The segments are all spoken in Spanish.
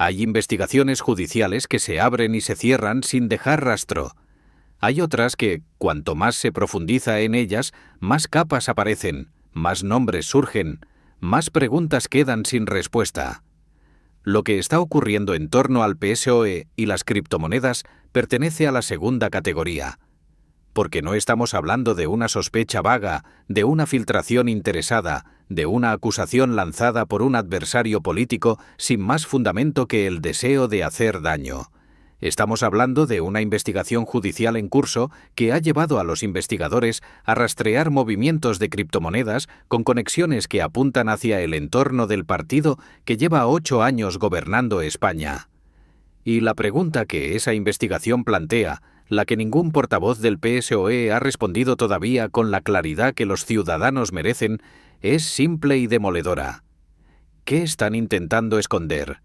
Hay investigaciones judiciales que se abren y se cierran sin dejar rastro. Hay otras que, cuanto más se profundiza en ellas, más capas aparecen, más nombres surgen, más preguntas quedan sin respuesta. Lo que está ocurriendo en torno al PSOE y las criptomonedas pertenece a la segunda categoría, porque no estamos hablando de una sospecha vaga, de una filtración interesada, de una acusación lanzada por un adversario político sin más fundamento que el deseo de hacer daño. Estamos hablando de una investigación judicial en curso que ha llevado a los investigadores a rastrear movimientos de criptomonedas con conexiones que apuntan hacia el entorno del partido que lleva 8 años gobernando España. Y la pregunta que esa investigación plantea, la que ningún portavoz del PSOE ha respondido todavía con la claridad que los ciudadanos merecen, es simple y demoledora. ¿Qué están intentando esconder?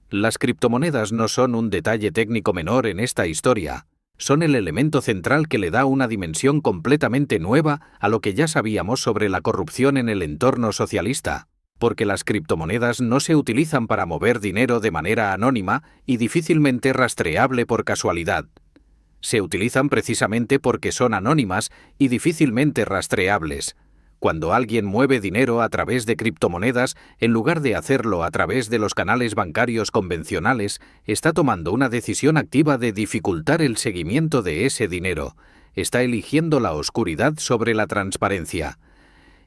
Las criptomonedas no son un detalle técnico menor en esta historia. Son el elemento central que le da una dimensión completamente nueva a lo que ya sabíamos sobre la corrupción en el entorno socialista, porque las criptomonedas no se utilizan para mover dinero de manera anónima y difícilmente rastreable por casualidad. Se utilizan precisamente porque son anónimas y difícilmente rastreables. Cuando alguien mueve dinero a través de criptomonedas, en lugar de hacerlo a través de los canales bancarios convencionales, está tomando una decisión activa de dificultar el seguimiento de ese dinero. Está eligiendo la oscuridad sobre la transparencia.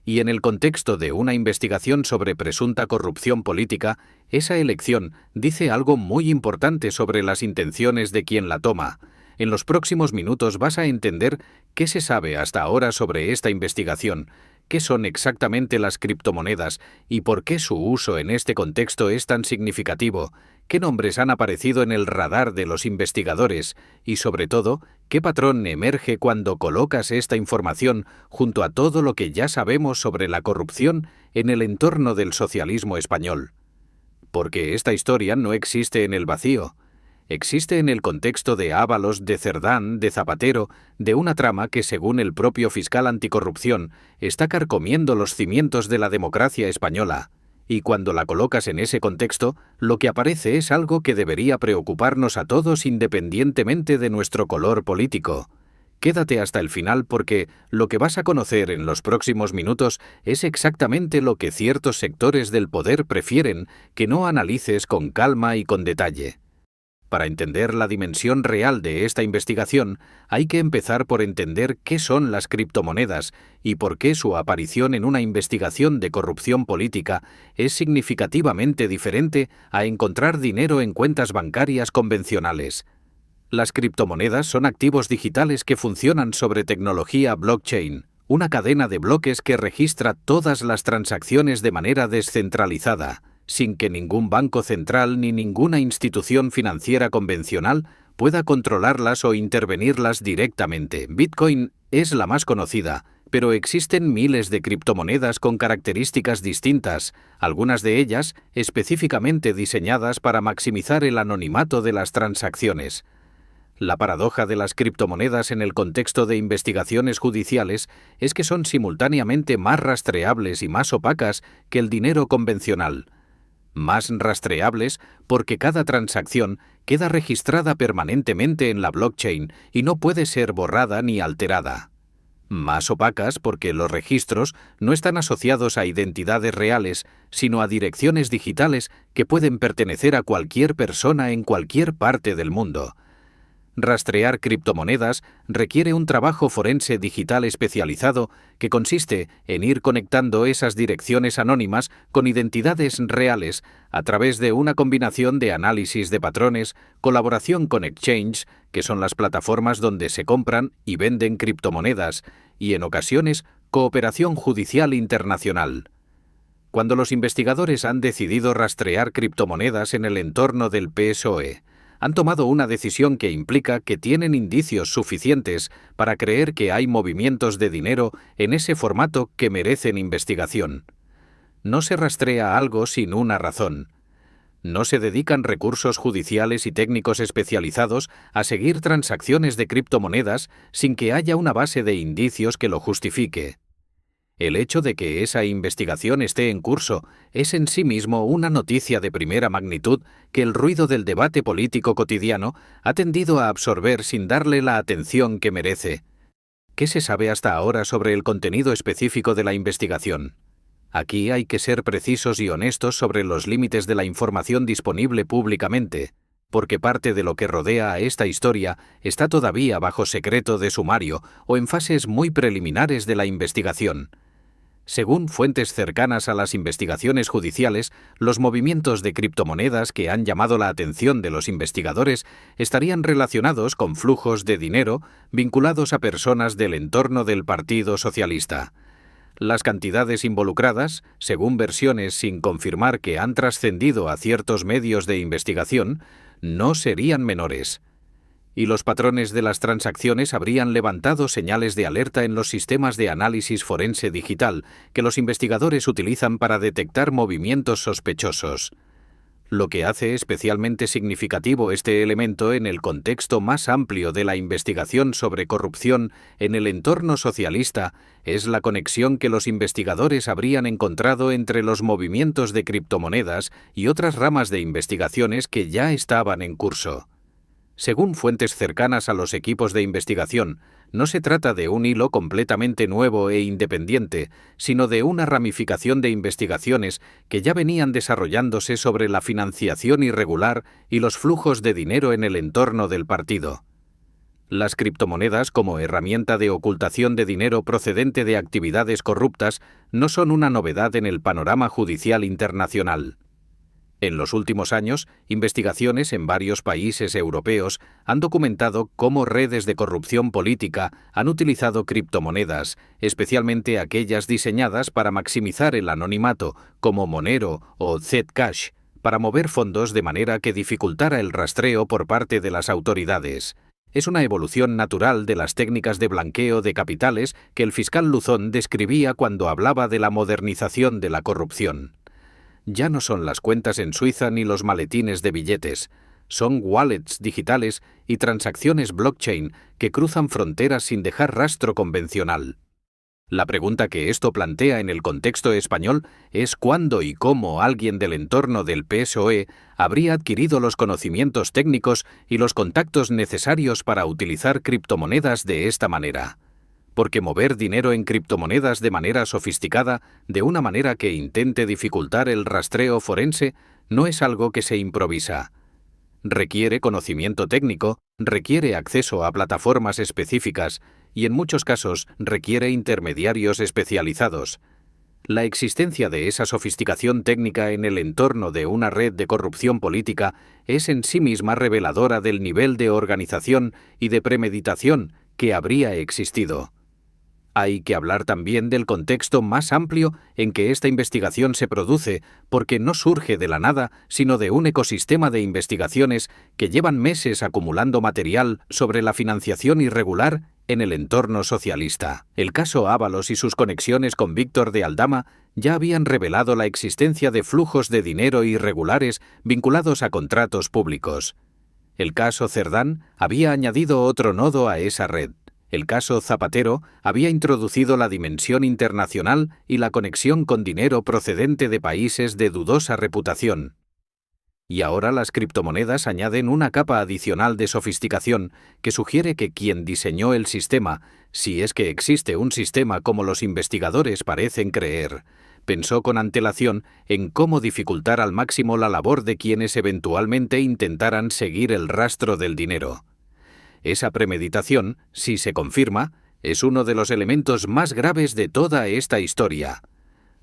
Y en el contexto de una investigación sobre presunta corrupción política, esa elección dice algo muy importante sobre las intenciones de quien la toma. En los próximos minutos vas a entender qué se sabe hasta ahora sobre esta investigación, qué son exactamente las criptomonedas y por qué su uso en este contexto es tan significativo, qué nombres han aparecido en el radar de los investigadores y, sobre todo, qué patrón emerge cuando colocas esta información junto a todo lo que ya sabemos sobre la corrupción en el entorno del socialismo español. Porque esta historia no existe en el vacío. Existe en el contexto de Ábalos, de Cerdán, de Zapatero, de una trama que, según el propio fiscal anticorrupción, está carcomiendo los cimientos de la democracia española. Y cuando la colocas en ese contexto, lo que aparece es algo que debería preocuparnos a todos independientemente de nuestro color político. Quédate hasta el final porque lo que vas a conocer en los próximos minutos es exactamente lo que ciertos sectores del poder prefieren que no analices con calma y con detalle. Para entender la dimensión real de esta investigación, hay que empezar por entender qué son las criptomonedas y por qué su aparición en una investigación de corrupción política es significativamente diferente a encontrar dinero en cuentas bancarias convencionales. Las criptomonedas son activos digitales que funcionan sobre tecnología blockchain, una cadena de bloques que registra todas las transacciones de manera descentralizada, sin que ningún banco central ni ninguna institución financiera convencional pueda controlarlas o intervenirlas directamente. Bitcoin es la más conocida, pero existen miles de criptomonedas con características distintas, algunas de ellas específicamente diseñadas para maximizar el anonimato de las transacciones. La paradoja de las criptomonedas en el contexto de investigaciones judiciales es que son simultáneamente más rastreables y más opacas que el dinero convencional. Más rastreables porque cada transacción queda registrada permanentemente en la blockchain y no puede ser borrada ni alterada. Más opacas porque los registros no están asociados a identidades reales, sino a direcciones digitales que pueden pertenecer a cualquier persona en cualquier parte del mundo. Rastrear criptomonedas requiere un trabajo forense digital especializado que consiste en ir conectando esas direcciones anónimas con identidades reales a través de una combinación de análisis de patrones, colaboración con exchange, que son las plataformas donde se compran y venden criptomonedas, y en ocasiones cooperación judicial internacional. Cuando los investigadores han decidido rastrear criptomonedas en el entorno del PSOE, han tomado una decisión que implica que tienen indicios suficientes para creer que hay movimientos de dinero en ese formato que merecen investigación. No se rastrea algo sin una razón. No se dedican recursos judiciales y técnicos especializados a seguir transacciones de criptomonedas sin que haya una base de indicios que lo justifique. El hecho de que esa investigación esté en curso es en sí mismo una noticia de primera magnitud que el ruido del debate político cotidiano ha tendido a absorber sin darle la atención que merece. ¿Qué se sabe hasta ahora sobre el contenido específico de la investigación? Aquí hay que ser precisos y honestos sobre los límites de la información disponible públicamente, porque parte de lo que rodea a esta historia está todavía bajo secreto de sumario o en fases muy preliminares de la investigación. Según fuentes cercanas a las investigaciones judiciales, los movimientos de criptomonedas que han llamado la atención de los investigadores estarían relacionados con flujos de dinero vinculados a personas del entorno del Partido Socialista. Las cantidades involucradas, según versiones sin confirmar que han trascendido a ciertos medios de investigación, no serían menores. Y los patrones de las transacciones habrían levantado señales de alerta en los sistemas de análisis forense digital que los investigadores utilizan para detectar movimientos sospechosos. Lo que hace especialmente significativo este elemento en el contexto más amplio de la investigación sobre corrupción en el entorno socialista es la conexión que los investigadores habrían encontrado entre los movimientos de criptomonedas y otras ramas de investigaciones que ya estaban en curso. Según fuentes cercanas a los equipos de investigación, no se trata de un hilo completamente nuevo e independiente, sino de una ramificación de investigaciones que ya venían desarrollándose sobre la financiación irregular y los flujos de dinero en el entorno del partido. Las criptomonedas como herramienta de ocultación de dinero procedente de actividades corruptas no son una novedad en el panorama judicial internacional. En los últimos años, investigaciones en varios países europeos han documentado cómo redes de corrupción política han utilizado criptomonedas, especialmente aquellas diseñadas para maximizar el anonimato, como Monero o Zcash, para mover fondos de manera que dificultara el rastreo por parte de las autoridades. Es una evolución natural de las técnicas de blanqueo de capitales que el fiscal Luzón describía cuando hablaba de la modernización de la corrupción. Ya no son las cuentas en Suiza ni los maletines de billetes, son wallets digitales y transacciones blockchain que cruzan fronteras sin dejar rastro convencional. La pregunta que esto plantea en el contexto español es cuándo y cómo alguien del entorno del PSOE habría adquirido los conocimientos técnicos y los contactos necesarios para utilizar criptomonedas de esta manera. Porque mover dinero en criptomonedas de manera sofisticada, de una manera que intente dificultar el rastreo forense, no es algo que se improvisa. Requiere conocimiento técnico, requiere acceso a plataformas específicas y en muchos casos requiere intermediarios especializados. La existencia de esa sofisticación técnica en el entorno de una red de corrupción política es en sí misma reveladora del nivel de organización y de premeditación que habría existido. Hay que hablar también del contexto más amplio en que esta investigación se produce, porque no surge de la nada, sino de un ecosistema de investigaciones que llevan meses acumulando material sobre la financiación irregular en el entorno socialista. El caso Ábalos y sus conexiones con Víctor de Aldama ya habían revelado la existencia de flujos de dinero irregulares vinculados a contratos públicos. El caso Cerdán había añadido otro nodo a esa red. El caso Zapatero había introducido la dimensión internacional y la conexión con dinero procedente de países de dudosa reputación. Y ahora las criptomonedas añaden una capa adicional de sofisticación que sugiere que quien diseñó el sistema, si es que existe un sistema como los investigadores parecen creer, pensó con antelación en cómo dificultar al máximo la labor de quienes eventualmente intentaran seguir el rastro del dinero. Esa premeditación, si se confirma, es uno de los elementos más graves de toda esta historia.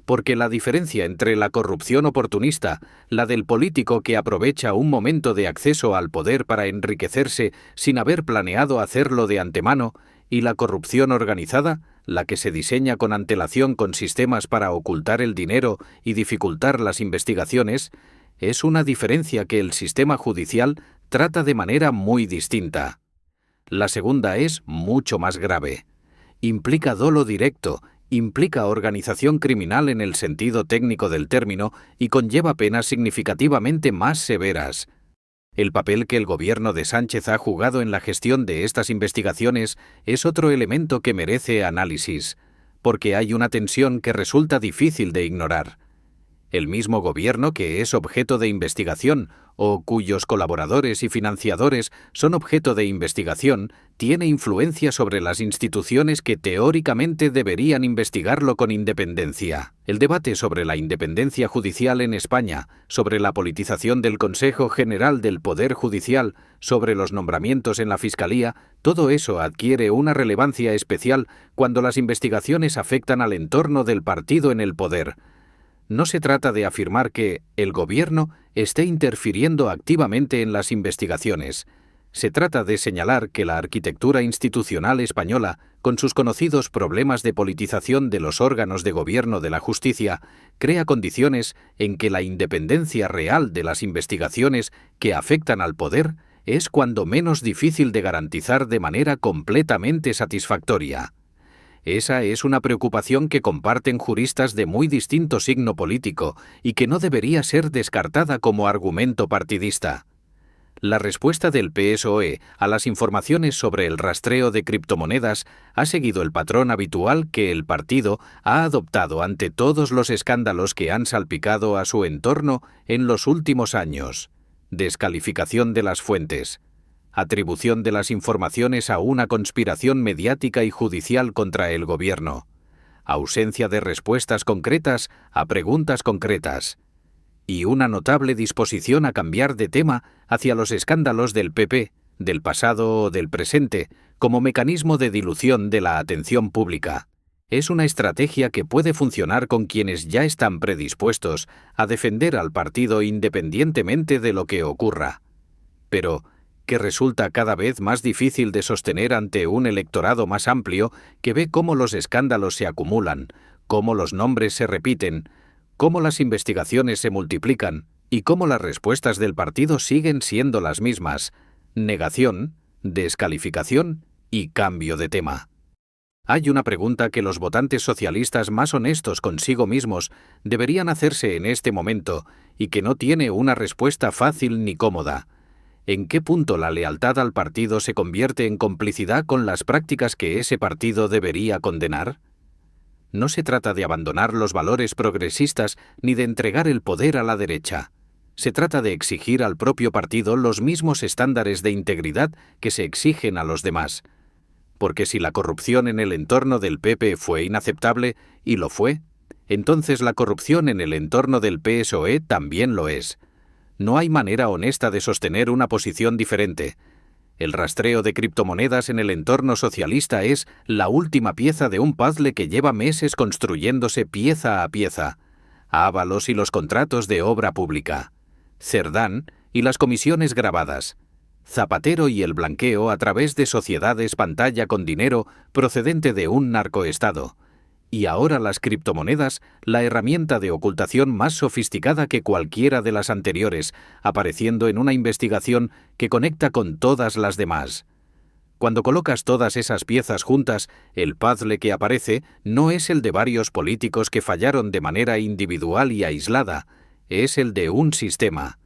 Porque la diferencia entre la corrupción oportunista, la del político que aprovecha un momento de acceso al poder para enriquecerse sin haber planeado hacerlo de antemano, y la corrupción organizada, la que se diseña con antelación con sistemas para ocultar el dinero y dificultar las investigaciones, es una diferencia que el sistema judicial trata de manera muy distinta. La segunda es mucho más grave. Implica dolo directo, implica organización criminal en el sentido técnico del término y conlleva penas significativamente más severas. El papel que el gobierno de Sánchez ha jugado en la gestión de estas investigaciones es otro elemento que merece análisis. porque hay una tensión que resulta difícil de ignorar. El mismo gobierno que es objeto de investigación o cuyos colaboradores y financiadores son objeto de investigación tiene influencia sobre las instituciones que teóricamente deberían investigarlo con independencia. El debate sobre la independencia judicial en España, sobre la politización del Consejo General del Poder Judicial, sobre los nombramientos en la Fiscalía, todo eso adquiere una relevancia especial cuando las investigaciones afectan al entorno del partido en el poder. No se trata de afirmar que el gobierno esté interfiriendo activamente en las investigaciones. Se trata de señalar que la arquitectura institucional española, con sus conocidos problemas de politización de los órganos de gobierno de la justicia, crea condiciones en que la independencia real de las investigaciones que afectan al poder es cuando menos difícil de garantizar de manera completamente satisfactoria. Esa es una preocupación que comparten juristas de muy distinto signo político y que no debería ser descartada como argumento partidista. La respuesta del PSOE a las informaciones sobre el rastreo de criptomonedas ha seguido el patrón habitual que el partido ha adoptado ante todos los escándalos que han salpicado a su entorno en los últimos años. Descalificación de las fuentes. Atribución de las informaciones a una conspiración mediática y judicial contra el gobierno. Ausencia de respuestas concretas a preguntas concretas. Y una notable disposición a cambiar de tema hacia los escándalos del PP, del pasado o del presente, como mecanismo de dilución de la atención pública. Es una estrategia que puede funcionar con quienes ya están predispuestos a defender al partido independientemente de lo que ocurra. Pero que resulta cada vez más difícil de sostener ante un electorado más amplio que ve cómo los escándalos se acumulan, cómo los nombres se repiten, cómo las investigaciones se multiplican y cómo las respuestas del partido siguen siendo las mismas: negación, descalificación y cambio de tema. Hay una pregunta que los votantes socialistas más honestos consigo mismos deberían hacerse en este momento y que no tiene una respuesta fácil ni cómoda. ¿En qué punto la lealtad al partido se convierte en complicidad con las prácticas que ese partido debería condenar? No se trata de abandonar los valores progresistas ni de entregar el poder a la derecha. Se trata de exigir al propio partido los mismos estándares de integridad que se exigen a los demás. Porque si la corrupción en el entorno del PP fue inaceptable, y lo fue, entonces la corrupción en el entorno del PSOE también lo es. No hay manera honesta de sostener una posición diferente. El rastreo de criptomonedas en el entorno socialista es la última pieza de un puzzle que lleva meses construyéndose pieza a pieza. Ábalos y los contratos de obra pública. Cerdán y las comisiones grabadas. Zapatero y el blanqueo a través de sociedades pantalla con dinero procedente de un narcoestado. Y ahora las criptomonedas, la herramienta de ocultación más sofisticada que cualquiera de las anteriores, apareciendo en una investigación que conecta con todas las demás. Cuando colocas todas esas piezas juntas, el puzzle que aparece no es el de varios políticos que fallaron de manera individual y aislada, es el de un sistema.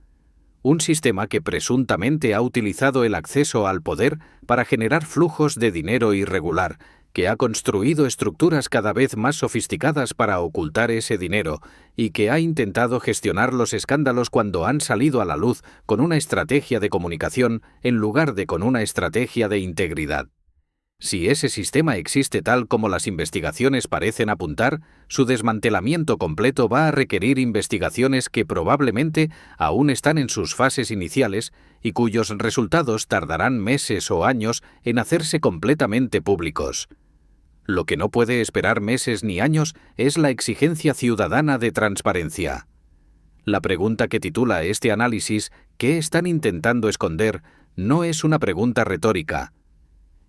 Un sistema que presuntamente ha utilizado el acceso al poder para generar flujos de dinero irregular, que ha construido estructuras cada vez más sofisticadas para ocultar ese dinero y que ha intentado gestionar los escándalos cuando han salido a la luz con una estrategia de comunicación en lugar de con una estrategia de integridad. Si ese sistema existe tal como las investigaciones parecen apuntar, su desmantelamiento completo va a requerir investigaciones que probablemente aún están en sus fases iniciales y cuyos resultados tardarán meses o años en hacerse completamente públicos. Lo que no puede esperar meses ni años es la exigencia ciudadana de transparencia. La pregunta que titula este análisis, ¿qué están intentando esconder?, no es una pregunta retórica.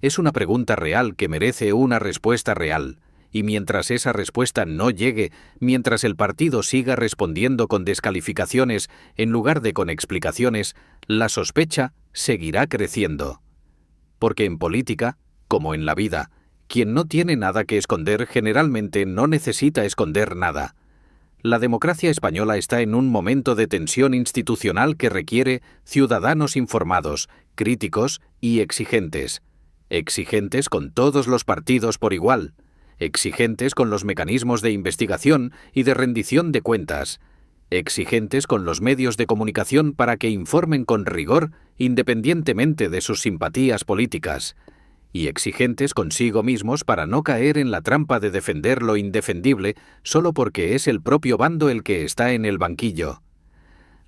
Es una pregunta real que merece una respuesta real, y mientras esa respuesta no llegue, mientras el partido siga respondiendo con descalificaciones en lugar de con explicaciones, la sospecha seguirá creciendo. Porque en política, como en la vida, quien no tiene nada que esconder generalmente no necesita esconder nada. La democracia española está en un momento de tensión institucional que requiere ciudadanos informados, críticos y exigentes. Exigentes con todos los partidos por igual. exigentes con los mecanismos de investigación y de rendición de cuentas, exigentes con los medios de comunicación para que informen con rigor independientemente de sus simpatías políticas, y exigentes consigo mismos para no caer en la trampa de defender lo indefendible solo porque es el propio bando el que está en el banquillo.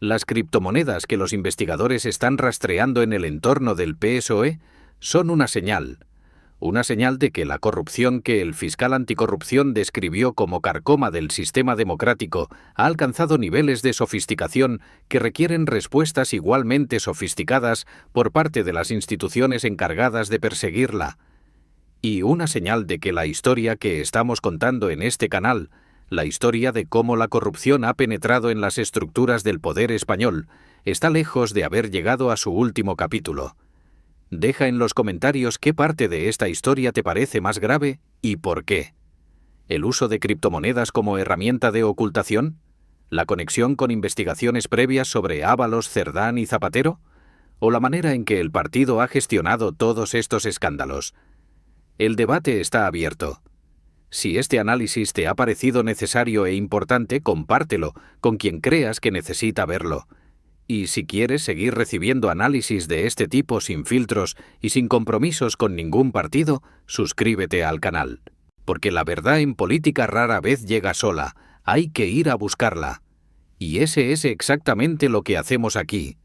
Las criptomonedas que los investigadores están rastreando en el entorno del PSOE son una señal de que la corrupción que el fiscal anticorrupción describió como carcoma del sistema democrático ha alcanzado niveles de sofisticación que requieren respuestas igualmente sofisticadas por parte de las instituciones encargadas de perseguirla. Y una señal de que la historia que estamos contando en este canal, la historia de cómo la corrupción ha penetrado en las estructuras del poder español, está lejos de haber llegado a su último capítulo. Deja en los comentarios qué parte de esta historia te parece más grave y por qué. ¿El uso de criptomonedas como herramienta de ocultación? ¿La conexión con investigaciones previas sobre Ábalos, Cerdán y Zapatero? ¿O la manera en que el partido ha gestionado todos estos escándalos? El debate está abierto. Si este análisis te ha parecido necesario e importante, compártelo con quien creas que necesita verlo. Y si quieres seguir recibiendo análisis de este tipo sin filtros y sin compromisos con ningún partido, suscríbete al canal. Porque la verdad en política rara vez llega sola, hay que ir a buscarla. Y ese es exactamente lo que hacemos aquí.